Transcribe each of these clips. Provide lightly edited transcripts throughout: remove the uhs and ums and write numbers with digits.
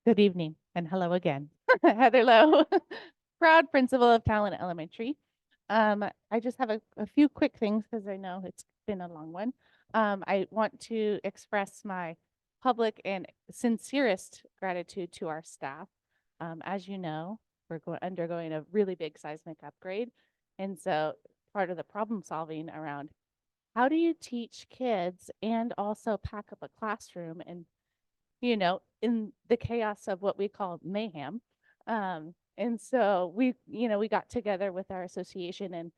Good evening and hello again. Heather Lowe, proud principal of Talent Elementary. I just have a few quick things because I know it's been a long one. I want to express my public and sincerest gratitude to our staff. As you know, we're undergoing a really big seismic upgrade. And so part of the problem solving around how do you teach kids and also pack up a classroom and in the chaos of what we call mayhem. And so we got together with our association and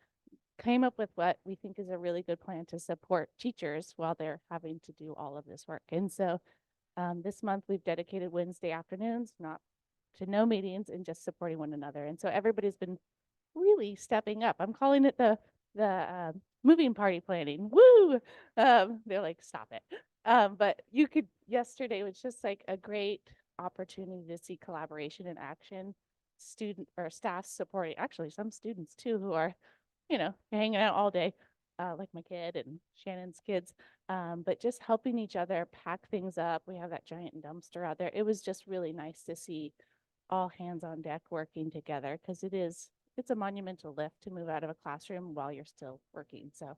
came up with what we think is a really good plan to support teachers while they're having to do all of this work. And so this month we've dedicated Wednesday afternoons, not to no meetings and just supporting one another. And so everybody's been really stepping up. I'm calling it the moving party planning. Woo! They're like, stop it. But yesterday was just like a great opportunity to see collaboration in action. Student or staff supporting, actually, some students too, who are, hanging out all day, like my kid and Shannon's kids, but just helping each other pack things up. We have that giant dumpster out there. It was just really nice to see all hands on deck working together because it's a monumental lift to move out of a classroom while you're still working. So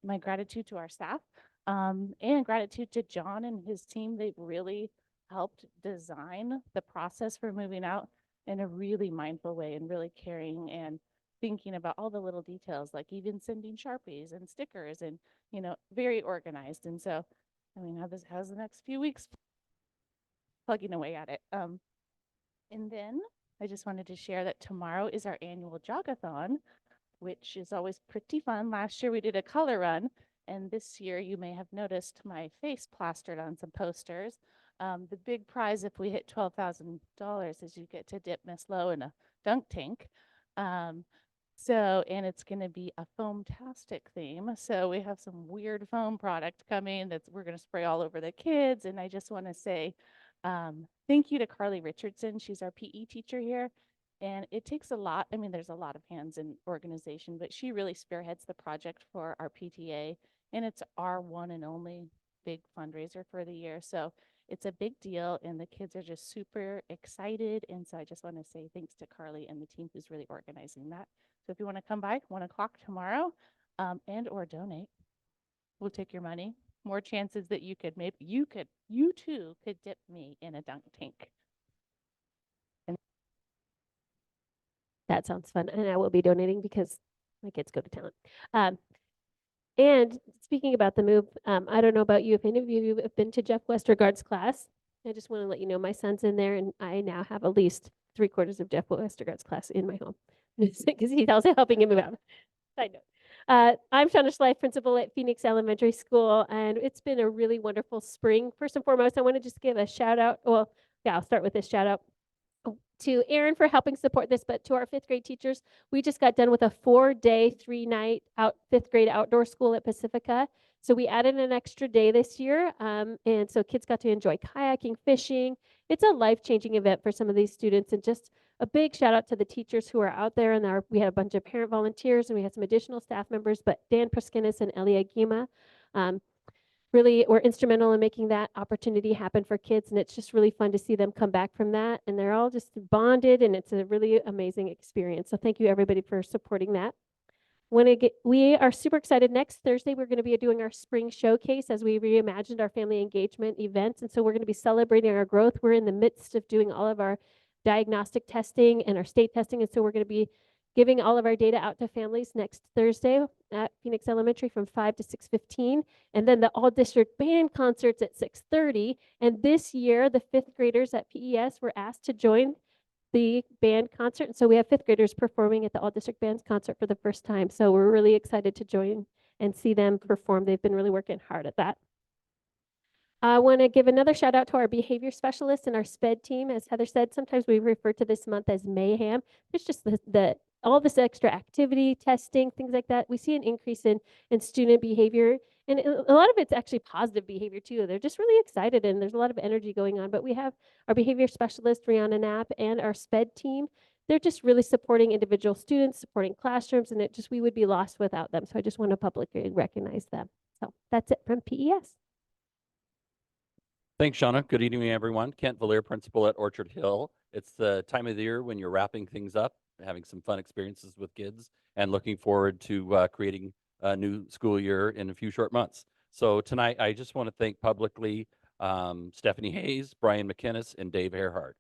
my gratitude to our staff, and gratitude to John and his team. They've really helped design the process for moving out in a really mindful way and really caring and thinking about all the little details, like even sending Sharpies and stickers and, very organized. And so, how's the next few weeks plugging away at it? And then I just wanted to share that tomorrow is our annual jogathon, which is always pretty fun. Last year we did a color run, and this year you may have noticed my face plastered on some posters. The big prize if we hit $12,000 is you get to dip Miss Lowe in a dunk tank. And it's going to be a foam-tastic theme. So we have some weird foam product coming that we're going to spray all over the kids. And I just want to say thank you to Carly Richardson. She's our PE teacher here. And it takes a lot. I mean, there's a lot of hands in organization, but she really spearheads the project for our PTA. And it's our one and only big fundraiser for the year. So it's a big deal. And the kids are just super excited. And so I just want to say thanks to Carly and the team who's really organizing that. So if you want to come by 1 o'clock tomorrow, and or donate, we'll take your money. More chances that you too could dip me in a dunk tank. And That sounds fun. And I will be donating because my kids go to talent. And speaking about the move, I don't know about you, if any of you have been to Jeff Westergaard's class. I just want to let you know my son's in there, and I now have at least 3/4 of Jeff Westergaard's class in my home because he's also helping him out. Side note. I'm Shauna Schleif, principal at Phoenix Elementary School, and it's been a really wonderful spring. First and foremost, I want to just give a shout out. Well, yeah, I'll start with this shout out to Aaron for helping support this, but to our 5th grade teachers, we just got done with a 4-day, 3-night 5th grade outdoor school at Pacifica. So we added an extra day this year. And so kids got to enjoy kayaking, fishing. It's a life-changing event for some of these students. And just a big shout out to the teachers who are out there. And we had a bunch of parent volunteers and we had some additional staff members, but Dan Praskinis and Elia Gima really were instrumental in making that opportunity happen for kids. And it's just really fun to see them come back from that. And they're all just bonded, and it's a really amazing experience. So thank you everybody for supporting that. We are super excited. Next Thursday, we're going to be doing our spring showcase as we reimagined our family engagement events. And so we're going to be celebrating our growth. We're in the midst of doing all of our diagnostic testing and our state testing. And so we're going to be giving all of our data out to families next Thursday at Phoenix Elementary from 5 to 6:15. And then the all district band concerts at 6:30. And this year, the 5th graders at PES were asked to join the band concert. And so we have 5th graders performing at the all district bands concert for the first time. So we're really excited to join and see them perform. They've been really working hard at that. I want to give another shout out to our behavior specialists and our SPED team. As Heather said, sometimes we refer to this month as mayhem. It's just all this extra activity, testing, things like that. We see an increase in student behavior. And a lot of it's actually positive behavior too. They're just really excited and there's a lot of energy going on. But we have our behavior specialist, Rihanna Knapp, and our SPED team. They're just really supporting individual students, supporting classrooms, and we would be lost without them. So I just want to publicly recognize them. So that's it from PES. Thanks, Shauna. Good evening, everyone. Kent Valier, principal at Orchard Hill. It's the time of the year when you're wrapping things up, having some fun experiences with kids, and looking forward to creating a new school year in a few short months. So tonight, I just want to thank publicly Stephanie Hayes, Brian McInnes, and Dave Earhart.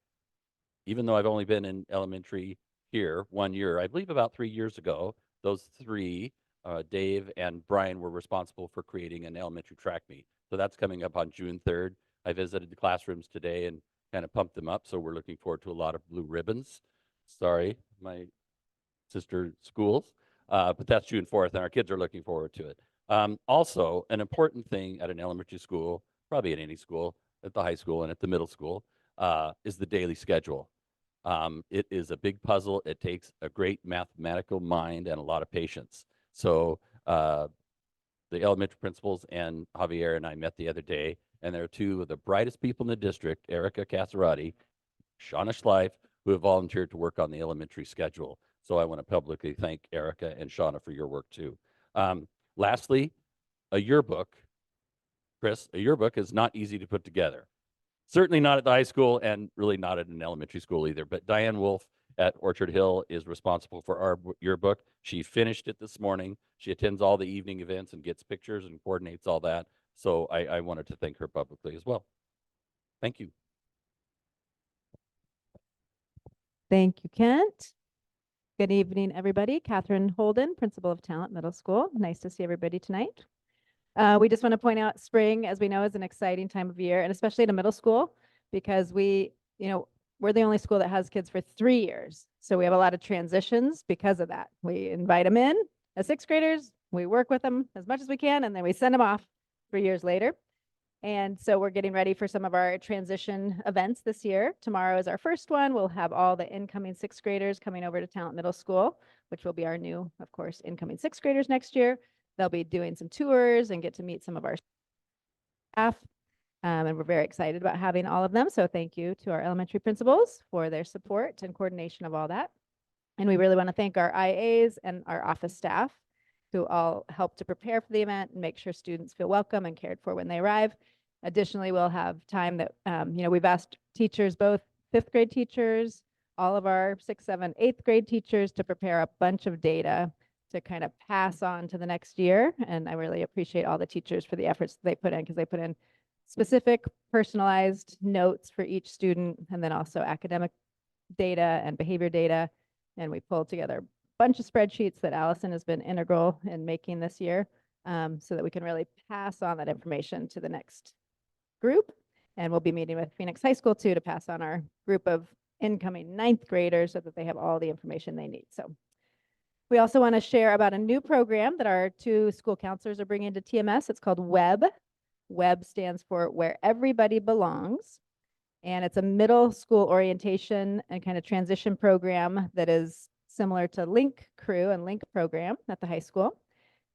Even though I've only been in elementary here 1 year, I believe about 3 years ago, those three, Dave and Brian, were responsible for creating an elementary track meet. So that's coming up on June 3rd. I visited the classrooms today and kind of pumped them up. So we're looking forward to a lot of blue ribbons. Sorry, my sister schools, but that's June 4th, and our kids are looking forward to it. Also, an important thing at an elementary school, probably at any school, at the high school and at the middle school, is the daily schedule. It is a big puzzle. It takes a great mathematical mind and a lot of patience. So the elementary principals and Javier and I met the other day, and there are two of the brightest people in the district, Erica Casarati, Shauna Schleif, who have volunteered to work on the elementary schedule. So I want to publicly thank Erica and Shauna for your work too. Lastly, a yearbook. Chris, a yearbook is not easy to put together. Certainly not at the high school and really not at an elementary school either. But Diane Wolf at Orchard Hill is responsible for our yearbook. She finished it this morning. She attends all the evening events and gets pictures and coordinates all that. So I wanted to thank her publicly as well. Thank you. Thank you, Kent. Good evening, everybody. Catherine Holden, Principal of Talent Middle School. Nice to see everybody tonight. We just want to point out spring, as we know, is an exciting time of year, and especially at a middle school, because we're the only school that has kids for 3 years. So we have a lot of transitions because of that. We invite them in as sixth graders, we work with them as much as we can, and then we send them off 3 years later. And so we're getting ready for some of our transition events this year. Tomorrow is our first one. We'll have all the incoming sixth graders coming over to Talent Middle School, which will be our new, of course, incoming sixth graders next year. They'll be doing some tours and get to meet some of our staff. And we're very excited about having all of them. So thank you to our elementary principals for their support and coordination of all that. And we really want to thank our IAs and our office staff who all help to prepare for the event and make sure students feel welcome and cared for when they arrive. Additionally, we'll have time that, we've asked teachers, both fifth grade teachers, all of our 6th, 7th, 8th grade teachers to prepare a bunch of data to kind of pass on to the next year. And I really appreciate all the teachers for the efforts they put in, because they put in specific personalized notes for each student, and then also academic data and behavior data. And we pulled together a bunch of spreadsheets that Allison has been integral in making this year, so that we can really pass on that information to the next group. And we'll be meeting with Phoenix High School too to pass on our group of incoming 9th graders so that they have all the information they need. So we also want to share about a new program that our 2 school counselors are bringing to TMS. It's called WEB. WEB stands for Where Everybody Belongs. And it's a middle school orientation and kind of transition program that is similar to Link Crew and Link program at the high school.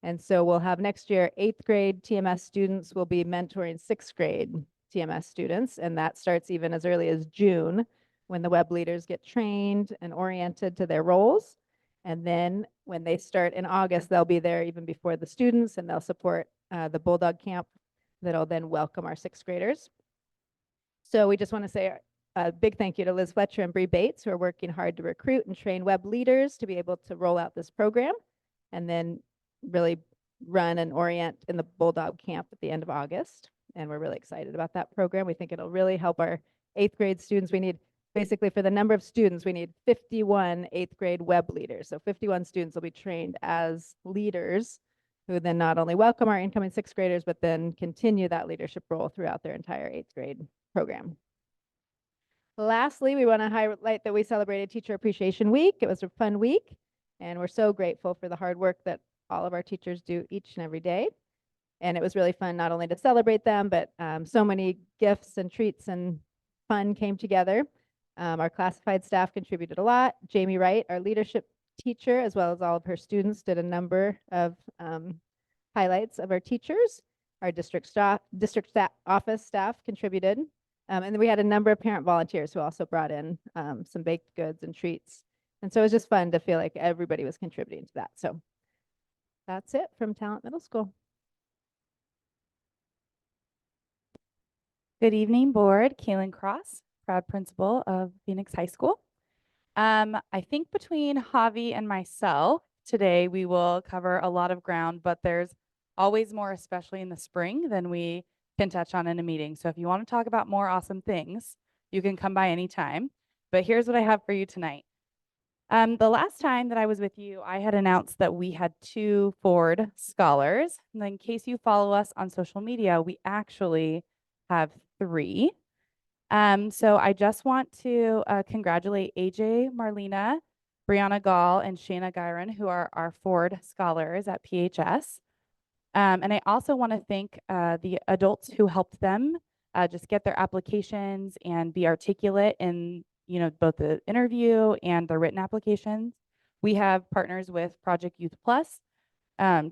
And so we'll have next year 8th grade TMS students will be mentoring 6th grade TMS students. And that starts even as early as June, when the WEB leaders get trained and oriented to their roles. And then when they start in August, they'll be there even before the students, and they'll support the Bulldog Camp that'll then welcome our 6th graders. So we just want to say a big thank you to Liz Fletcher and Bree Bates, who are working hard to recruit and train WEB leaders to be able to roll out this program, and then really run and orient in the Bulldog Camp at the end of August. And we're really excited about that program. We think it'll really help our 8th grade students. We need, basically for the number of students, we need 51 8th grade WEB leaders. So 51 students will be trained as leaders, who then not only welcome our incoming 6th graders, but then continue that leadership role throughout their entire 8th grade program. Lastly, we want to highlight that we celebrated Teacher Appreciation Week. It was a fun week, and we're so grateful for the hard work that all of our teachers do each and every day. And it was really fun not only to celebrate them, but so many gifts and treats and fun came together. Our classified staff contributed a lot. Jamie Wright, our leadership teacher, as well as all of her students, did a number of highlights of our teachers. Our district office staff contributed. And then we had a number of parent volunteers who also brought in some baked goods and treats. And so it was just fun to feel like everybody was contributing to that. So that's it from Talent Middle School. Good evening, board. Kaylin Cross, proud principal of Phoenix High School. I think between Javi and myself, today we will cover a lot of ground, but there's always more, especially in the spring, than we can touch on in a meeting. So if you want to talk about more awesome things, you can come by anytime. But here's what I have for you tonight. The last time that I was with you, I had announced that we had 2 Ford scholars. And in case you follow us on social media, we actually have 3. So I just want to congratulate AJ Marlena, Brianna Gall, and Shayna Gyron, who are our Ford scholars at PHS. And I also want to thank the adults who helped them just get their applications and be articulate in, both the interview and the written applications. We have partners with Project Youth Plus,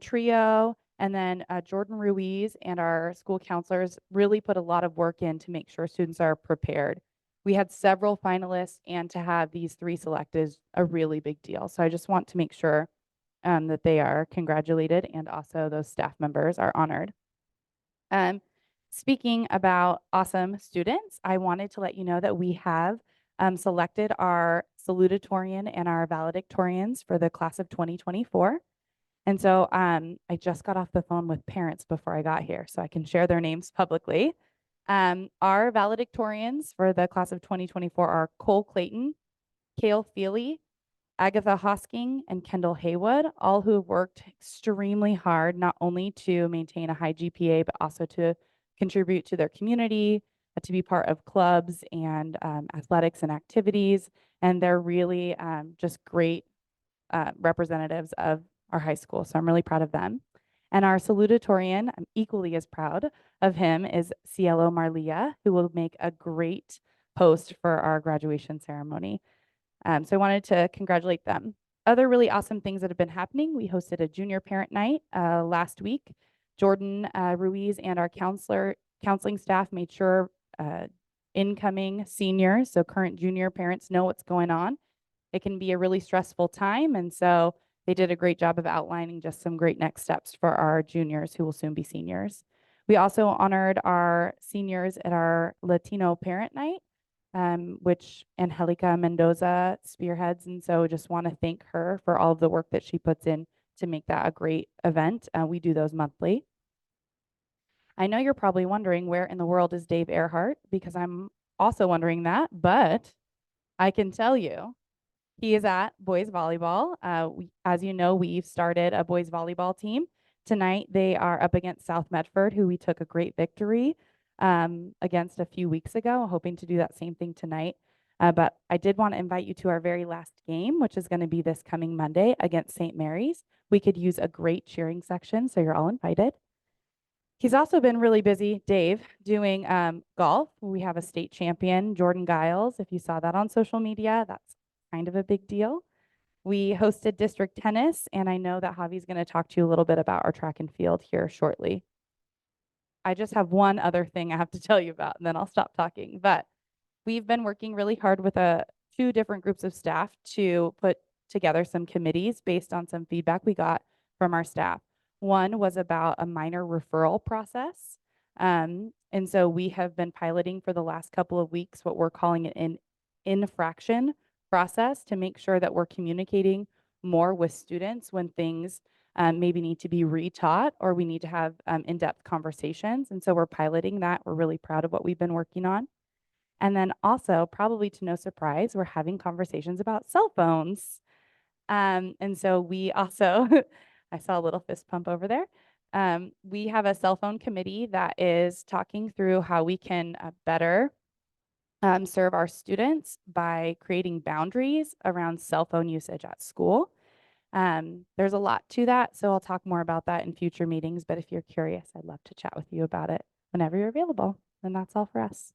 Trio, and then Jordan Ruiz and our school counselors really put a lot of work in to make sure students are prepared. We had several finalists, and to have these 3 selected is a really big deal. So I just want to make sure that they are congratulated, and also those staff members are honored. Speaking about awesome students, I wanted to let you know that we have selected our salutatorian and our valedictorians for the class of 2024. And so I just got off the phone with parents before I got here, so I can share their names publicly. Our valedictorians for the class of 2024 are Cole Clayton, Kale Feely, Agatha Hosking, and Kendall Haywood, all who have worked extremely hard, not only to maintain a high GPA, but also to contribute to their community, to be part of clubs and athletics and activities. And they're really just great representatives of our high school. So I'm really proud of them. And our salutatorian, I'm equally as proud of him, is Cielo Marlia, who will make a great post for our graduation ceremony. So I wanted to congratulate them. Other really awesome things that have been happening. We hosted a junior parent night last week. Jordan Ruiz and our counseling staff made sure incoming seniors, so current junior parents, know what's going on. It can be a really stressful time, and so they did a great job of outlining just some great next steps for our juniors who will soon be seniors. We also honored our seniors at our Latino parent night, which Angelica Mendoza spearheads. And so just want to thank her for all of the work that she puts in to make that a great event. We do those monthly. I know you're probably wondering, where in the world is Dave Earhart? Because I'm also wondering that, but I can tell you he is at boys volleyball. As you know, we've started a boys volleyball team. Tonight, they are up against South Medford, who we took a great victory against a few weeks ago, hoping to do that same thing tonight. But I did want to invite you to our very last game, which is going to be this coming Monday against St. Mary's. We could use a great cheering section, so you're all invited. He's also been really busy, Dave, doing golf. We have a state champion, Jordan Giles. If you saw that on social media, that's kind of a big deal. We hosted district tennis, and I know that Javi's going to talk to you a little bit about our track and field here shortly. I just have one other thing I have to tell you about, and then I'll stop talking. But we've been working really hard with 2 different groups of staff to put together some committees based on some feedback we got from our staff. One was about a minor referral process. And so we have been piloting for the last couple of weeks what we're calling an infraction process to make sure that we're communicating more with students when things maybe need to be retaught or we need to have in-depth conversations. And so we're piloting that. We're really proud of what we've been working on. And then also, probably to no surprise, we're having conversations about cell phones. And so we also, I saw a little fist pump over there. We have a cell phone committee that is talking through how we can better serve our students by creating boundaries around cell phone usage at school. There's a lot to that, so I'll talk more about that in future meetings, but if you're curious, I'd love to chat with you about it whenever you're available. And that's all for us.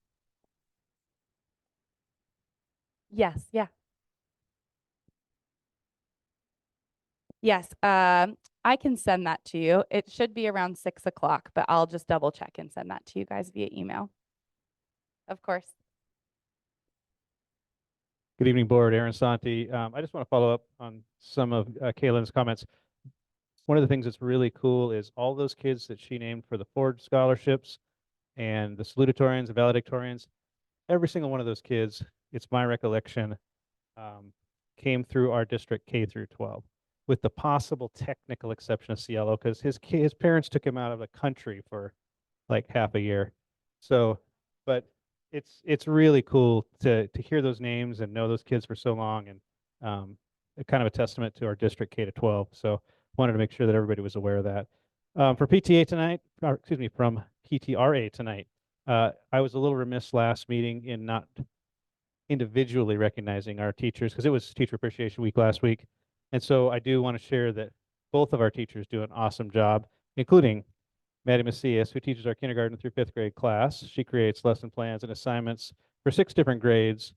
Yes, yeah. Yes, I can send that to you. It should be around 6 o'clock, but I'll just double check and send that to you guys via email. Of course. Good evening, board. Aaron Santi. I just want to follow up on some of Kaylin's comments. One of the things that's really cool is all those kids that she named for the Ford scholarships and the salutatorians and valedictorians, every single one of those kids, it's my recollection, came through our district K through 12, with the possible technical exception of Cielo, because his parents took him out of the country for like half a year. So, but it's really cool to hear those names and know those kids for so long, and kind of a testament to our district K to 12. So wanted to make sure that everybody was aware of that. For PTA tonight, or excuse me, from PTRA tonight, I was a little remiss last meeting in not individually recognizing our teachers, because it was Teacher Appreciation Week last week. And so I do want to share that both of our teachers do an awesome job, including Maddie Macias, who teaches our kindergarten through 5th grade class. She creates lesson plans and assignments for 6 different grades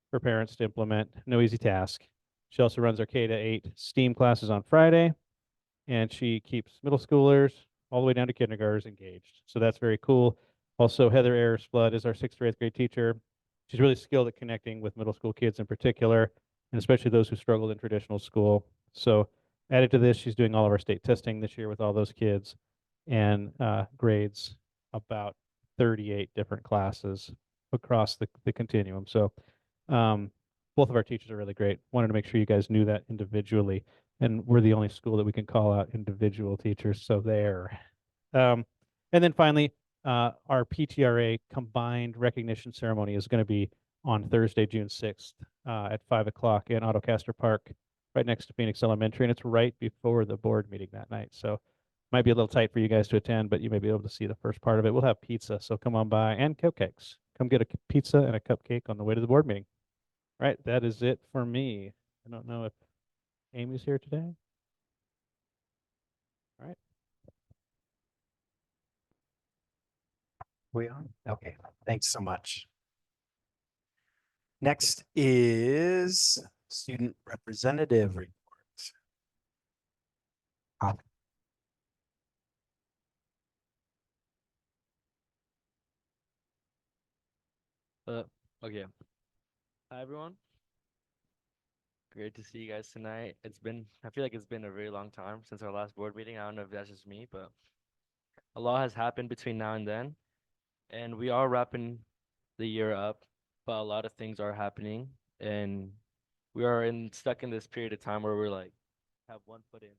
for parents to implement. No easy task. She also runs our K to 8 STEAM classes on Friday, and she keeps middle schoolers all the way down to kindergartners engaged. So that's very cool. Also, Heather Ayers Flood is our 6th or 8th grade teacher. She's really skilled at connecting with middle school kids in particular, and especially those who struggled in traditional school. So added to this, she's doing all of our state testing this year with all those kids, and grades about 38 different classes across the continuum. So both of our teachers are really great. Wanted to make sure you guys knew that individually, and we're the only school that we can call out individual teachers. So there. And then finally, our PTRA combined recognition ceremony is going to be on Thursday, June 6th at 5 o'clock in Autocaster Park, right next to Phoenix Elementary. And it's right before the board meeting that night. So might be a little tight for you guys to attend, but you may be able to see the first part of it. We'll have pizza, so come on by, and cupcakes. Come get a pizza and a cupcake on the way to the board meeting. All right, that is it for me. I don't know if Amy's here today. All right. We on? Okay, thanks so much. Next is student representative report. Okay. Hi, everyone. Great to see you guys tonight. I feel like it's been a very long time since our last board meeting. I don't know if that's just me, but a lot has happened between now and then. And we are wrapping the year up, but a lot of things are happening. And we are stuck in this period of time where we're like, have one foot in.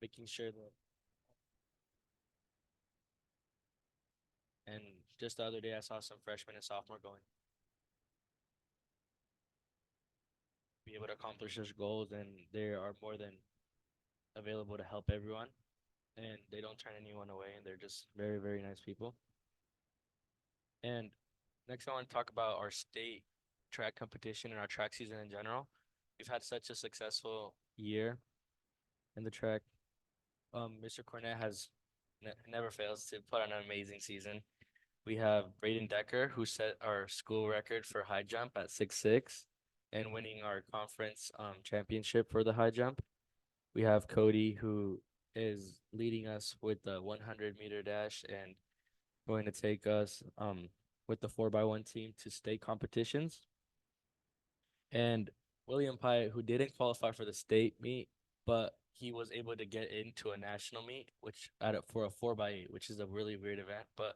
Making sure that. And just the other day, I saw some freshmen and sophomore going. Be able to accomplish their goals, and they are more than available to help everyone, and they don't turn anyone away, and they're just very, very nice people. And next, I want to talk about our state track competition and our track season in general. We've had such a successful year in the track. Mr. Cornett has never fails to put on an amazing season. We have Braden Decker, who set our school record for high jump at 6'6", and winning our conference championship for the high jump. We have Cody, who is leading us with the 100-meter dash and going to take us with the 4x1 team to state competitions. And William Pyatt, who didn't qualify for the state meet, but he was able to get into a national meet, which for a 4x8, which is a really weird event, but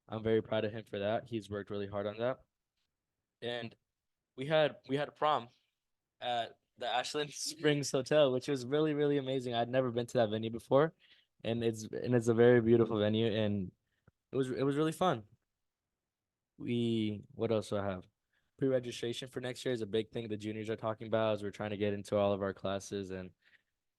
I'm very proud of him for that. He's worked really hard on that. And we had a prom at the Ashland Springs Hotel, which was really, really amazing. I'd never been to that venue before, and it's a very beautiful venue, and it was really fun. What else do I have? Pre-registration for next year is a big thing the juniors are talking about as we're trying to get into all of our classes and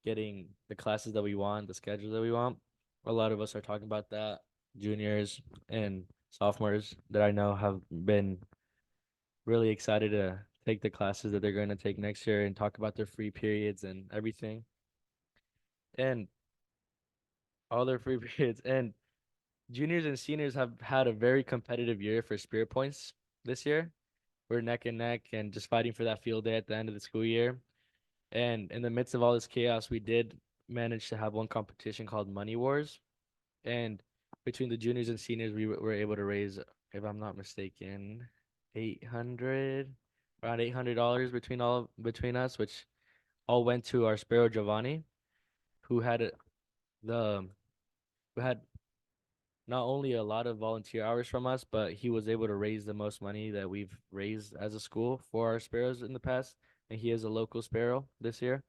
getting the classes that we want, the schedule that we want. A lot of us are talking about that. Juniors and sophomores that I know have been really excited to take the classes that they're going to take next year and talk about their free periods and everything. And all their free periods. And juniors and seniors have had a very competitive year for Spirit Points this year. We're neck and neck and just fighting for that field day at the end of the school year. And in the midst of all this chaos, we did manage to have one competition called Money Wars. And between the juniors and seniors, we were able to raise, if I'm not mistaken, 800, around $800 between us, which all went to our Sparrow Giovanni, who had the who had not only a lot of volunteer hours from us, but he was able to raise the most money that we've raised as a school for our sparrows in the past. And he is a local sparrow this year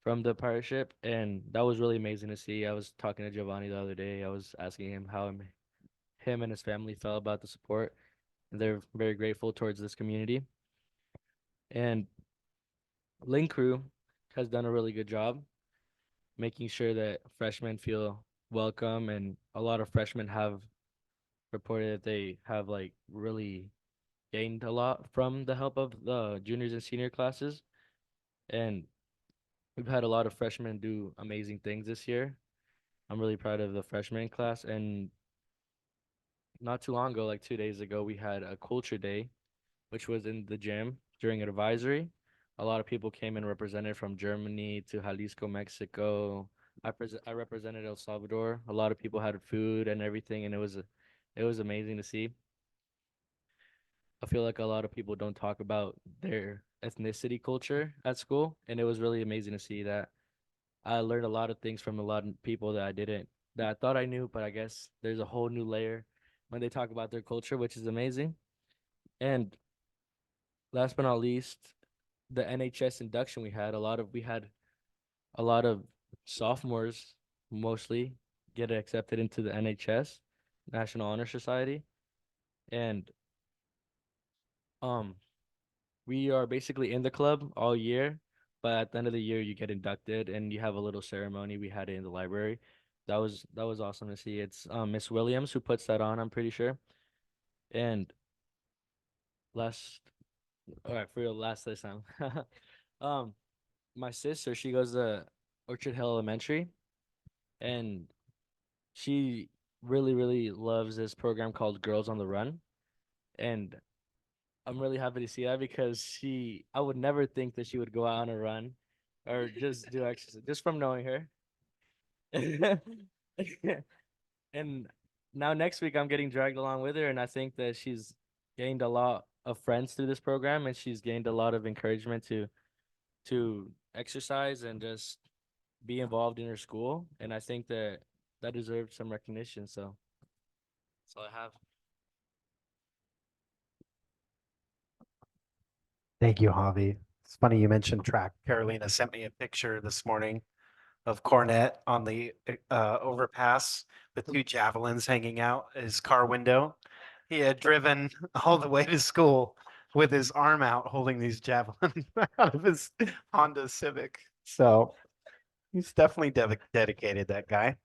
from the pirate ship. And that was really amazing to see. I was talking to Giovanni the other day. I was asking him how him and his family felt about the support. And they're very grateful towards this community. And Link Crew has done a really good job making sure that freshmen feel welcome. And a lot of freshmen have reported that they have like really gained a lot from the help of the juniors and senior classes. And we've had a lot of freshmen do amazing things this year. I'm really proud of the freshman class. And not too long ago, like 2 days ago, we had a culture day, which was in the gym during an advisory. A lot of people came and represented from Germany to Jalisco, Mexico. I represented El Salvador. A lot of people had food and everything, and it was amazing to see. I feel like a lot of people don't talk about their ethnicity culture at school, and it was really amazing to see that. I learned a lot of things from a lot of people that I thought I knew, but I guess there's a whole new layer when they talk about their culture, which is amazing. And last but not least, the NHS induction we had a lot of sophomores mostly get accepted into the NHS, National Honor Society. And um we are basically in the club all year, but at the end of the year you get inducted and you have a little ceremony. We had it in the library. That was awesome to see. It's Miss Williams who puts that on, I'm pretty sure. And last all right, for your last this time. um my sister, she goes to Orchard Hill Elementary, and she really, really loves this program called Girls on the Run. And I'm really happy to see that because I would never think that she would go out on a run or just do exercise just from knowing her. And now next week I'm getting dragged along with her, and I think that she's gained a lot of friends through this program, and she's gained a lot of encouragement to exercise and just be involved in her school. And I think that deserves some recognition. So that's all I have. Thank you, Javi. It's funny you mentioned track. Carolina sent me a picture this morning of Cornette on the overpass with two javelins hanging out his car window. He had driven all the way to school with his arm out holding these javelins out of his Honda Civic. So he's definitely dedicated, that guy.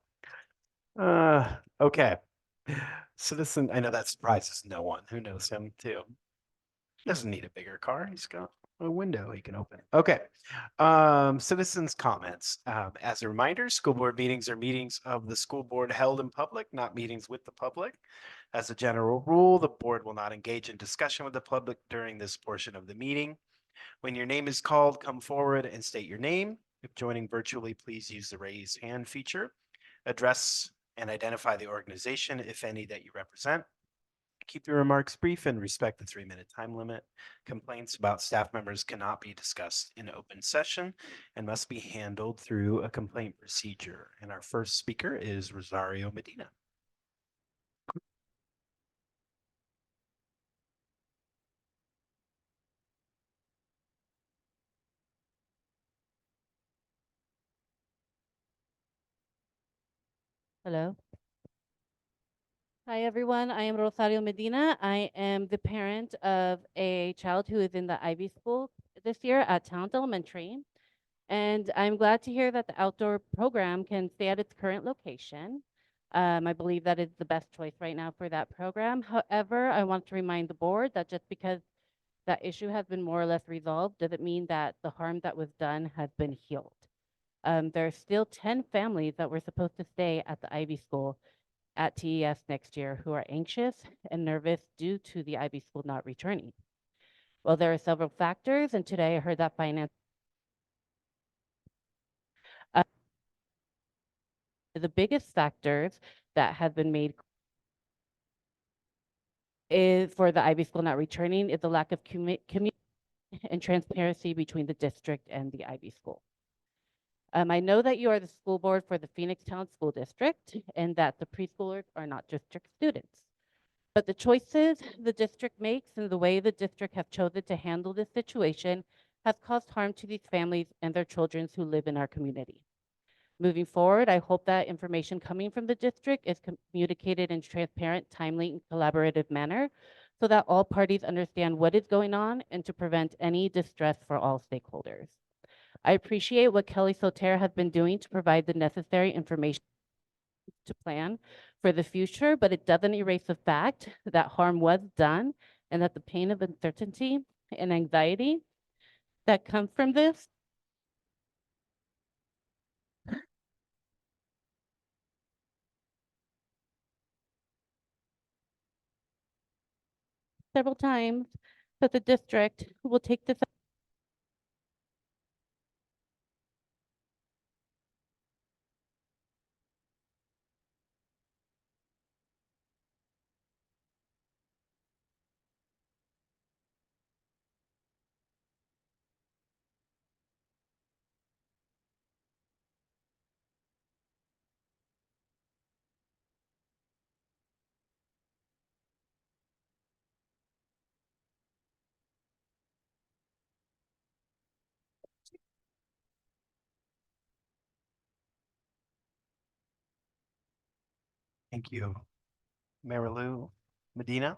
Okay. Citizen, I know that surprises no one who knows him too. Doesn't need a bigger car. He's got a window he can open. Okay. Citizens' comments. As a reminder, school board meetings are meetings of the school board held in public, not meetings with the public. As a general rule, the board will not engage in discussion with the public during this portion of the meeting. When your name is called, come forward and state your name. If joining virtually, please use the raise hand feature. Address and identify the organization, if any, that you represent. Keep your remarks brief and respect the 3-minute time limit. Complaints about staff members cannot be discussed in open session and must be handled through a complaint procedure. And our first speaker is Rosario Medina. Hello. Hi, everyone. I am Rosario Medina. I am the parent of a child who is in the IB school this year at Talent Elementary. And I'm glad to hear that the outdoor program can stay at its current location. I believe that is the best choice right now for that program. However, I want to remind the board that just because that issue has been more or less resolved doesn't mean that the harm that was done has been healed. There are still 10 families that were supposed to stay at the IB school at TES next year who are anxious and nervous due to the IB school not returning. Well, there are several factors, and today I heard that finance the biggest factors that have been made is for the IB school not returning is the lack of community and transparency between the district and the IB school. I know that you are the school board for the Phoenix Town School District and that the preschoolers are not district students. But the choices the district makes and the way the district have chosen to handle this situation has caused harm to these families and their children who live in our community. Moving forward, I hope that information coming from the district is communicated in transparent, timely, and collaborative manner so that all parties understand what is going on and to prevent any distress for all stakeholders. I appreciate what Kelly Soter has been doing to provide the necessary information to plan for the future, but it doesn't erase the fact that harm was done and that the pain of uncertainty and anxiety that come from this several times that the district will take this Thank you. Marilu Medina?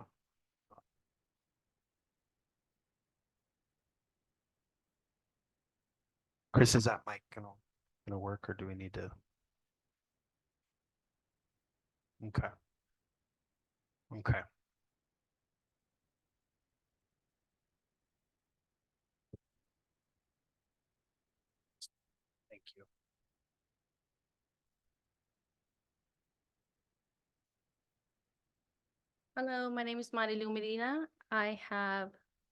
Chris, is that mic gonna work or do we need to? Okay. Okay. Thank you. Hello, my name is Marilu Medina. I have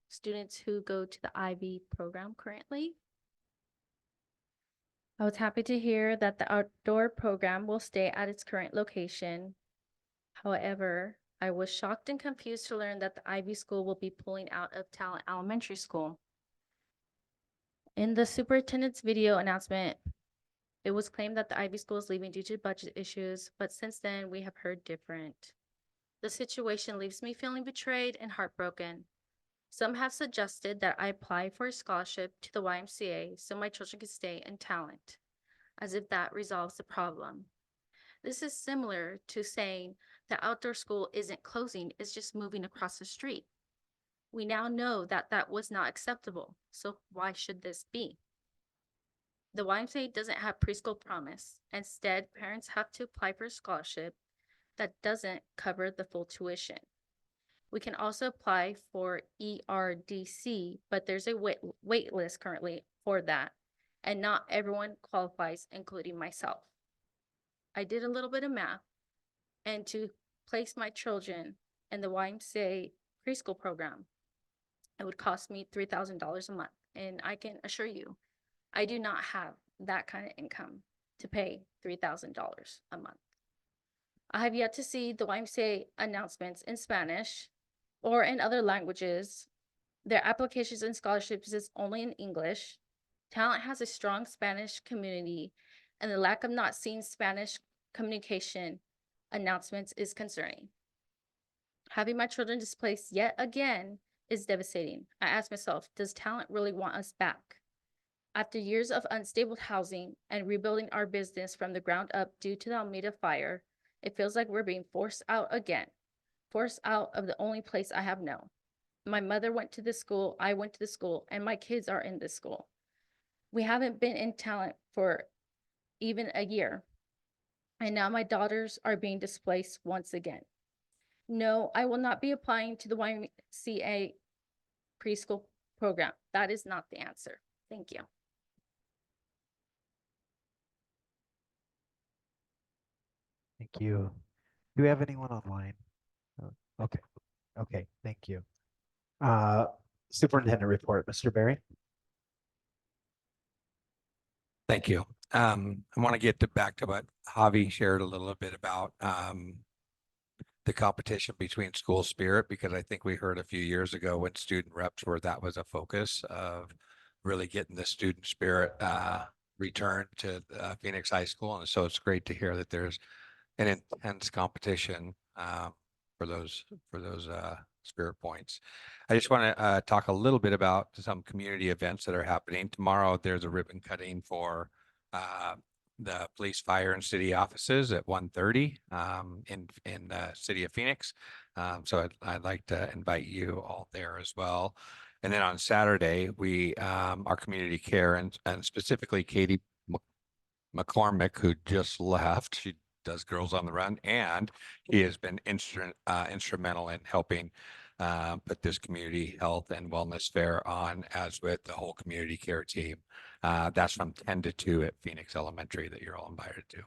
students who go to the IB program currently. I was happy to hear that the outdoor program will stay at its current location. However, I was shocked and confused to learn that the IB school will be pulling out of Talent Elementary School. In the superintendent's video announcement, it was claimed that the IB school is leaving due to budget issues, but since then we have heard different. The situation leaves me feeling betrayed and heartbroken. Some have suggested that I apply for a scholarship to the YMCA so my children can stay in Talent, as if that resolves the problem. This is similar to saying the outdoor school isn't closing, it's just moving across the street. We now know that that was not acceptable, so why should this be? The YMCA doesn't have preschool promise. Instead, parents have to apply for a scholarship that doesn't cover the full tuition. We can also apply for ERDC, but there's a wait list currently for that, and not everyone qualifies, including myself. I did a little bit of math, and to place my children in the YMCA preschool program, it would cost me $3,000 a month, and I can assure you, I do not have that kind of income to pay $3,000 a month. I have yet to see the YMCA announcements in Spanish or in other languages. Their applications and scholarships is only in English. Talent has a strong Spanish community, and the lack of not seeing Spanish communication announcements is concerning. Having my children displaced yet again is devastating. I ask myself, does Talent really want us back? After years of unstable housing and rebuilding our business from the ground up due to the Almeda fire, it feels like we're being forced out again, forced out of the only place I have known. My mother went to this school, I went to the school, and my kids are in this school. We haven't been in Talent for even a year. And now my daughters are being displaced once again. No, I will not be applying to the YMCA preschool program. That is not the answer. Thank you. Thank you. Do we have anyone online? Oh, okay, okay, thank you. Superintendent report, Mr. Barry. Thank you. I want to get back to what Javi shared a little bit about the competition between school spirit, because I think we heard a few years ago when student reps were, that was a focus of really getting the student spirit returned to Phoenix High School. And so it's great to hear that there's an intense competition for those spirit points. I just want to talk a little bit about some community events that are happening. Tomorrow, there's a ribbon cutting for the police, fire, and city offices at 1:30 in the city of Phoenix. So I'd like to invite you all there as well. And then on Saturday, we our community care and specifically Katie McCormick, who just left. She does Girls on the Run, and he has been instrumental in helping put this community health and wellness fair on, as with the whole community care team. That's from 10 to 2 at Phoenix Elementary that you're all invited to.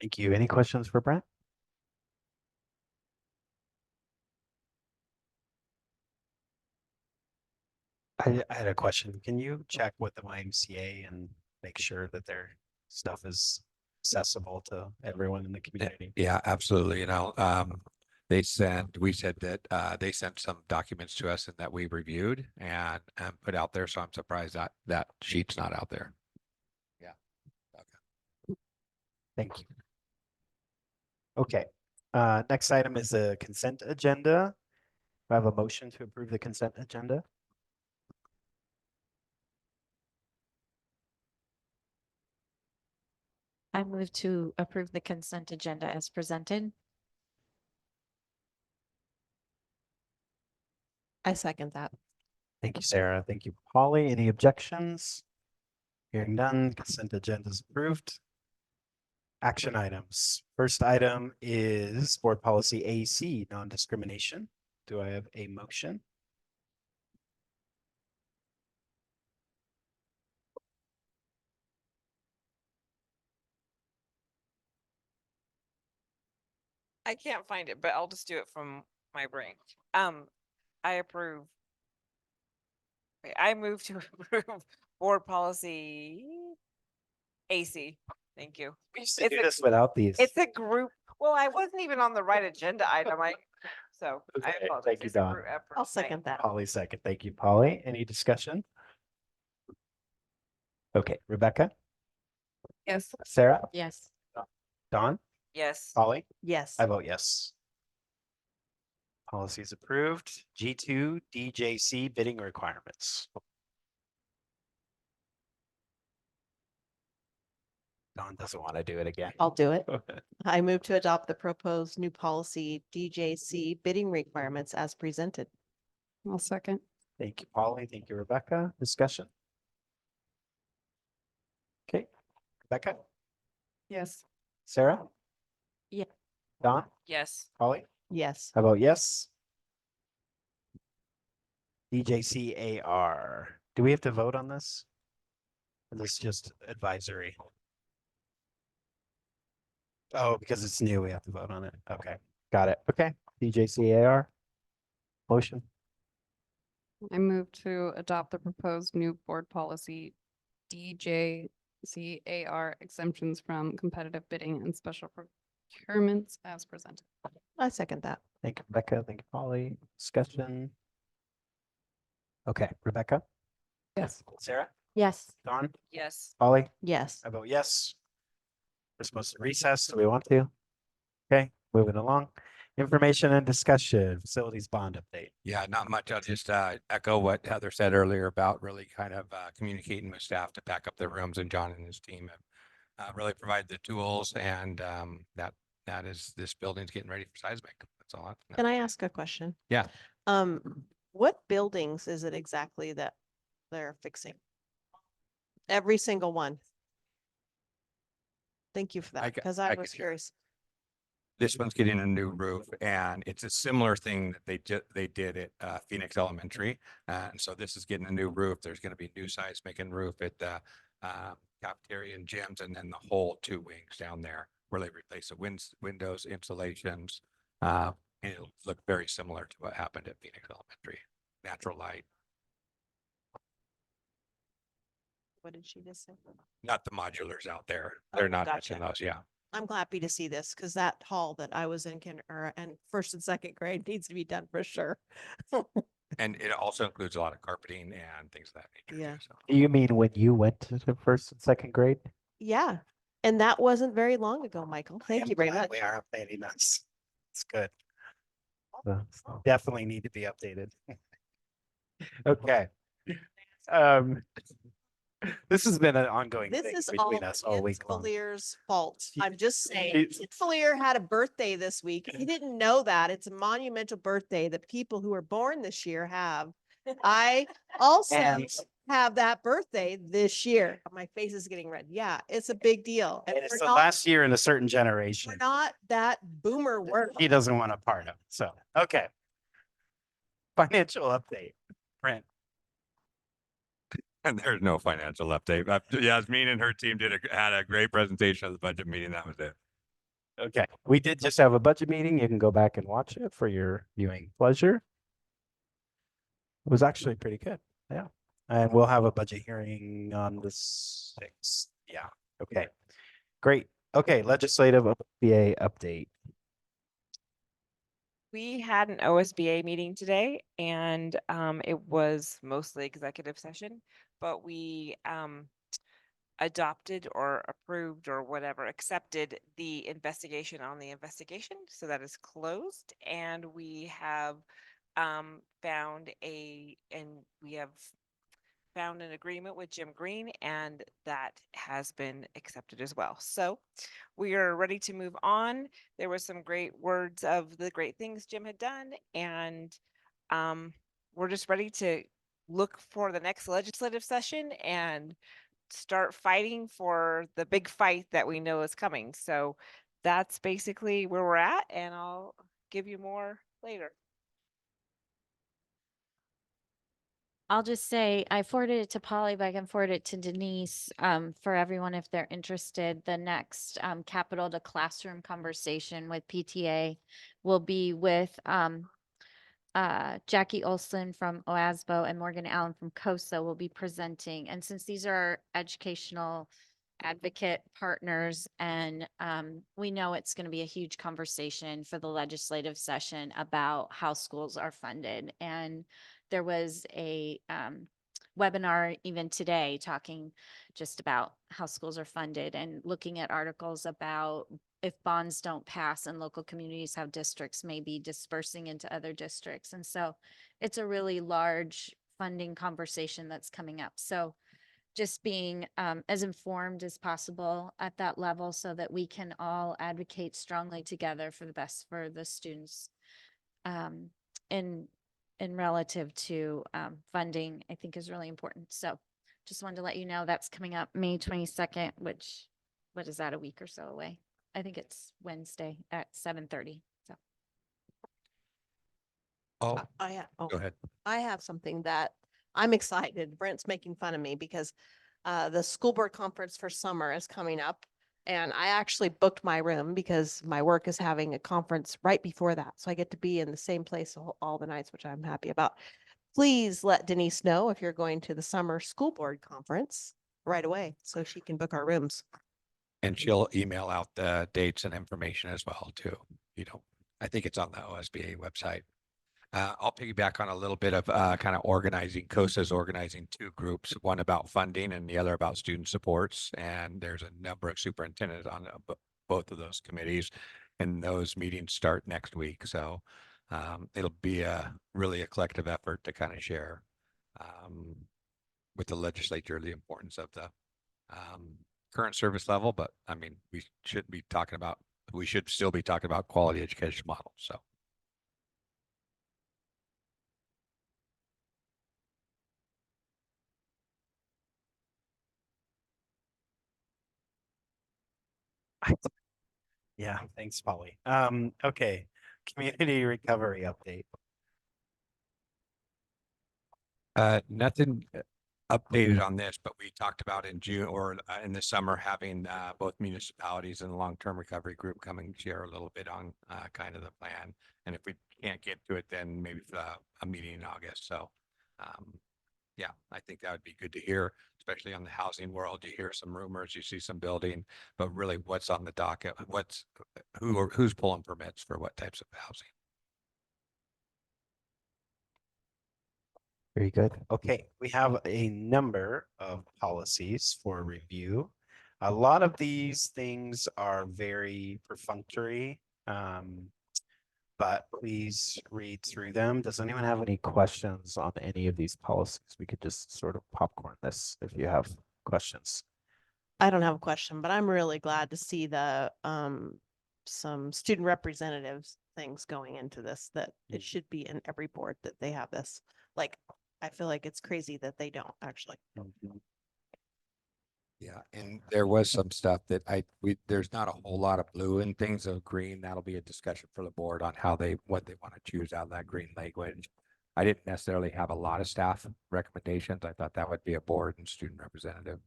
Thank you. Any questions for Brent? I had a question. Can you check with the YMCA and make sure that their stuff is accessible to everyone in the community? Yeah, absolutely. You know, we said that they sent some documents to us and that we reviewed and put out there. So I'm surprised that that sheet's not out there. Yeah. Okay. Thank you. Okay, next item is the consent agenda. I have a motion to approve the consent agenda. I move to approve the consent agenda as presented. I second that. Thank you, Sarah. Thank you, Polly. Any objections? Hearing none, consent agenda is approved. Action items. First item is board policy AC, non-discrimination. Do I have a motion? I can't find it, but I'll just do it from my brain. I approve. Wait, I move to approve board policy AC. Thank you. We used to do this without these. It's a group. Well, I wasn't even on the right agenda item. So I Okay, apologize. thank you, It's a Dawn. group effort I'll tonight. second that. Polly second. Thank you, Polly. Any discussion? Okay, Rebecca, Yes. Sarah, Yes. Dawn, Yes. Polly? Yes. I vote yes. Policy is approved. G2 DJC bidding requirements. Dawn doesn't want to do it again. I'll do it. I move to adopt the proposed new policy DJC bidding requirements as presented. I'll second. Thank you, Polly. Thank you, Rebecca. Discussion? Okay, Rebecca, Yes. Sarah? Yeah. Dawn, Yes. Polly? Yes. I vote yes. DJC AR. Do we have to vote on this? Or this is just advisory? Oh, because it's new, we have to vote on it. Okay, got it. Okay, DJC AR. Motion. I move to adopt the proposed new board policy DJCAR exemptions from competitive bidding and special procurements as presented. I second that. Thank you, Rebecca. Thank you, Polly. Discussion. Okay, Rebecca, Yes. Sarah, Yes. Dawn, Yes. Polly? Yes. I vote yes. We're supposed to recess. Do we want to? Okay, moving along. Information and discussion, facilities bond update. Yeah, not much. I'll just echo what Heather said earlier about really kind of communicating with staff to pack up their rooms, and John and his team have really provided the tools, and that is, this building's getting ready for seismic. That's all. Can I ask a question? Yeah. What buildings is it exactly that they're fixing? Every single one. Thank you for that, I because I I can was share. curious. This one's getting a new roof, and it's a similar thing that they did at Phoenix Elementary. And so this is getting a new roof. There's going to be new seismic and roof at the cafeteria and gyms, and then the whole 2 wings down there where they replace the windows, insulations. And it'll look very similar to what happened at Phoenix Elementary. Natural light, What did she just say? not the modulars out there. Oh, They're not touching gotcha. those. Yeah. I'm happy to see this because that hall that I was in and first and second grade needs to be done for sure. And it also includes a lot of carpeting and things of that nature. Yeah. too, so. You mean when you went to the first and second grade? Yeah, and that wasn't very long ago, Michael. Thank I'm you very glad much. We are updating this. It's good. Definitely need to be updated. Okay. This has been an ongoing This thing is all between us all week long. Valier's fault. I'm just saying. It's- Valier had a birthday this week. He didn't know that. It's a monumental birthday that people who are born this year have. I also And- have that birthday this year. My face is getting red. Yeah, it's a big deal. And And it's we're the not- last year in a certain We're generation. not that boomer work. He doesn't want a part of, so, okay. Financial update, Brent. And there's no financial update. Yasmin and her team had a great presentation of the budget meeting. That was it. Okay, we did just have a budget meeting. You can go back and watch it for your viewing pleasure. It was actually pretty good, yeah. And we'll have a budget hearing on the 6th. Yeah, okay. Great. Okay, legislative OSBA update. We had an OSBA meeting today and it was mostly executive session, but we adopted or approved or whatever, accepted the investigation on the investigation. So that is closed, and we have found an agreement with Jim Green, and that has been accepted as well. So we are ready to move on. There were some great words of the great things Jim had done, and we're just ready to look for the next legislative session and start fighting for the big fight that we know is coming. So that's basically where we're at, and I'll give you more later. I'll just say I forwarded it to Polly, but I can forward it to Denise for everyone if they're interested. The next capital to classroom conversation with PTA will be with Jackie Olson from OASBO and Morgan Allen from COSA will be presenting. And since these are educational advocate partners, and we know it's going to be a huge conversation for the legislative session about how schools are funded. And there was a webinar even today talking just about how schools are funded and looking at articles about if bonds don't pass and local communities, how districts may be dispersing into other districts. And so it's a really large funding conversation that's coming up. So just being as informed as possible at that level so that we can all advocate strongly together for the best for the students in relative to funding, I think is really important. So just wanted to let you know that's coming up May 22nd, which, what is that, a week or so away? I think it's Wednesday at 7:30. So. Oh, Go ahead. I have something that I'm excited. Brent's making fun of me because the school board conference for summer is coming up. And I actually booked my room because my work is having a conference right before that. So I get to be in the same place all the nights, which I'm happy about. Please let Denise know if you're going to the summer school board conference right away so she can book our rooms. And she'll email out the dates and information as well too. I think it's on the OSBA website. I'll piggyback on a little bit of kind of organizing. COSA's organizing 2 groups, one about funding and the other about student supports. And there's a number of superintendents on both of those committees. And those meetings start next week. So it'll be really a collective effort to kind of share with the legislature the importance of the current service level. But I mean, we should still be talking about quality education models. So. Yeah, thanks, Polly. Okay, community recovery update. Nothing updated on this, but we talked about in June or in the summer having both municipalities and the long-term recovery group coming share a little bit on kind of the plan. And if we can't get to it, then maybe a meeting in August. So yeah, I think that would be good to hear, especially on the housing world. You hear some rumors, you see some building, but really what's on the docket, who's pulling permits for what types of housing. Very good. Okay, we have a number of policies for review. A lot of these things are very perfunctory, but please read through them. Does anyone have any questions on any of these policies? We could just sort of popcorn this if you have questions. I don't have a question, but I'm really glad to see the some student representatives things going into this, that it should be in every board that they have this. Like, I feel like it's crazy that they don't actually. Yeah, and there was some stuff that there's not a whole lot of blue and things of green. That'll be a discussion for the board on what they want to choose out of that green language. I didn't necessarily have a lot of staff recommendations. I thought that would be a board and student representative.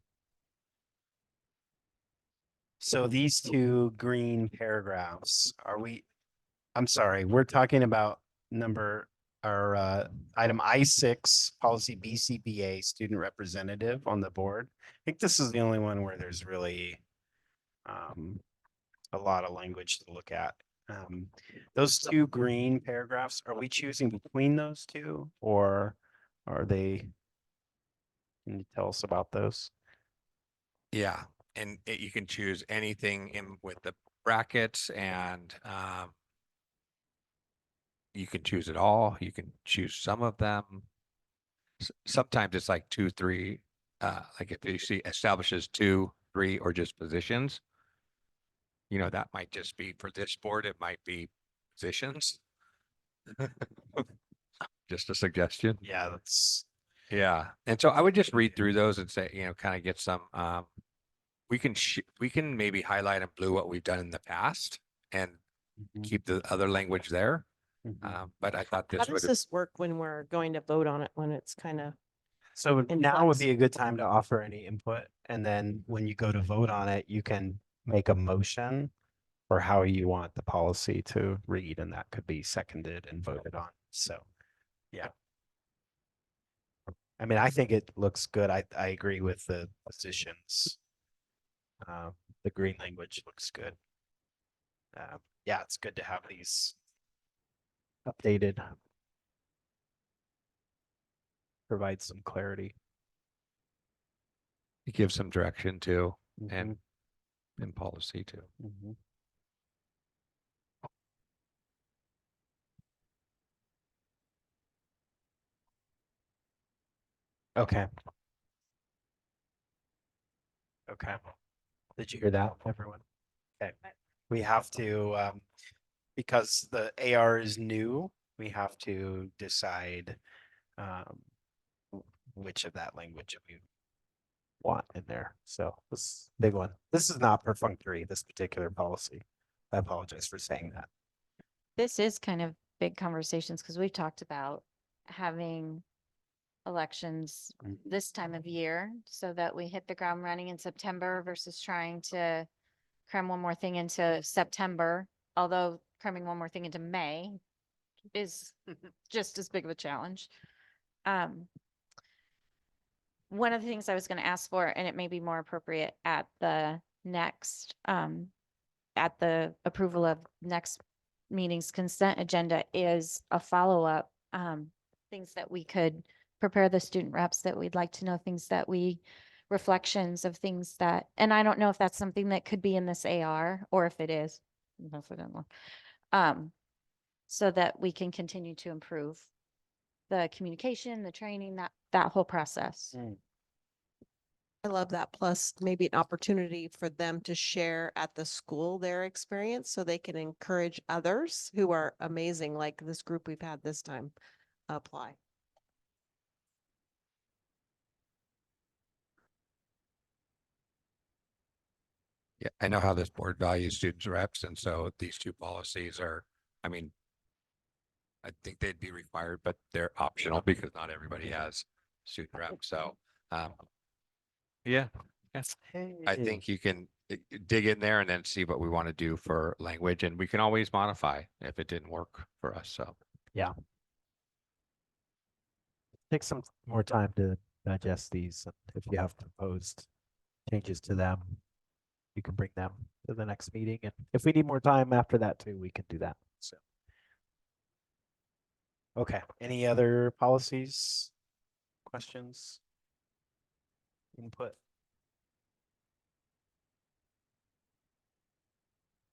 So these two green paragraphs, I'm sorry, we're talking about item I6, policy BCBA, student representative on the board. I think this is the only one where there's really a lot of language to look at. Those two green paragraphs, are we choosing between those two, or are they? Can you tell us about those? Yeah, and you can choose anything in with the brackets, and you can choose it all. You can choose some of them. Sometimes it's like 2, 3. Like if you see establishes 2, 3, or just positions, that might just be for this board. It might be positions. Just a suggestion. Yeah, yeah. And so I would just read through those and say, kind of get some, we can maybe highlight in blue what we've done in the past and keep the other language there. But I thought How does this work when we're going to vote on it, when it's kind of? So in now would flux? be a good time to offer any input. And then when you go to vote on it, you can make a motion for how you want the policy to read, and that could be seconded and voted on. So, yeah. I mean, I think it looks good. I agree with the positions. The green language looks good. Yeah, it's good to have these updated. Provide some clarity. It gives some direction too, and in policy too. Okay. Okay. Did you hear that, everyone? Okay. We have to, because the AR is new, we have to decide which of that language we want in there. So this big one. This is not perfunctory, this particular policy. I apologize for saying that. This is kind of big conversations because we've talked about having elections this time of year so that we hit the ground running in September versus trying to cram one more thing into September, although cramming one more thing into May is just as big of a challenge. One of the things I was going to ask for, and it may be more appropriate at the next, at the approval of next meeting's consent agenda, is a follow-up, things that we could prepare the student reps, that we'd like to know, things that reflections of things that, and I don't know if that's something that could be in this AR or if it is. hopefully not long. So that we can continue to improve the communication, the training, that whole process. I love that. Plus maybe an opportunity for them to share at the school their experience so they can encourage others who are amazing, like this group we've had this time, apply. Yeah, I know how this board values students reps, and so these two policies are, I mean, I think they'd be required, but they're optional because not everybody has student rep. So, yeah, yes, I think you can dig in there and then see what we want to do for language, and we can always modify if it didn't work for us. So, Yeah. Take some more time to digest these. If you have proposed changes to them, you can bring them to the next meeting. And if we need more time after that too, we can do that. So. Okay, any other policies, questions, input?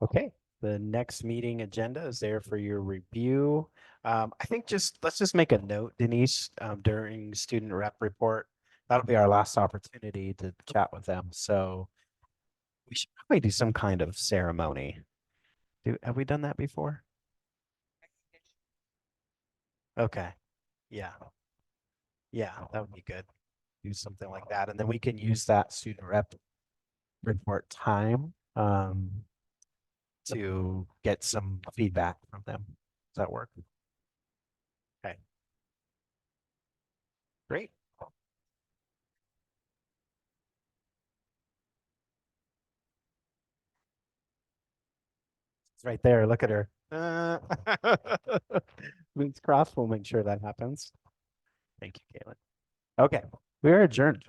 Okay, the next meeting agenda is there for your review. I think let's just make a note, Denise, during student rep report. That'll be our last opportunity to chat with them. So we should probably do some kind of ceremony. Have we done that before? Okay, yeah. Yeah, that would be good. Do something like that. And then we can use that student rep report time to get some feedback from them. Does that work? Okay. Great. It's right there. Look at her. Vince Cross will make sure that happens. Thank you, Caitlin. Okay, we are adjourned.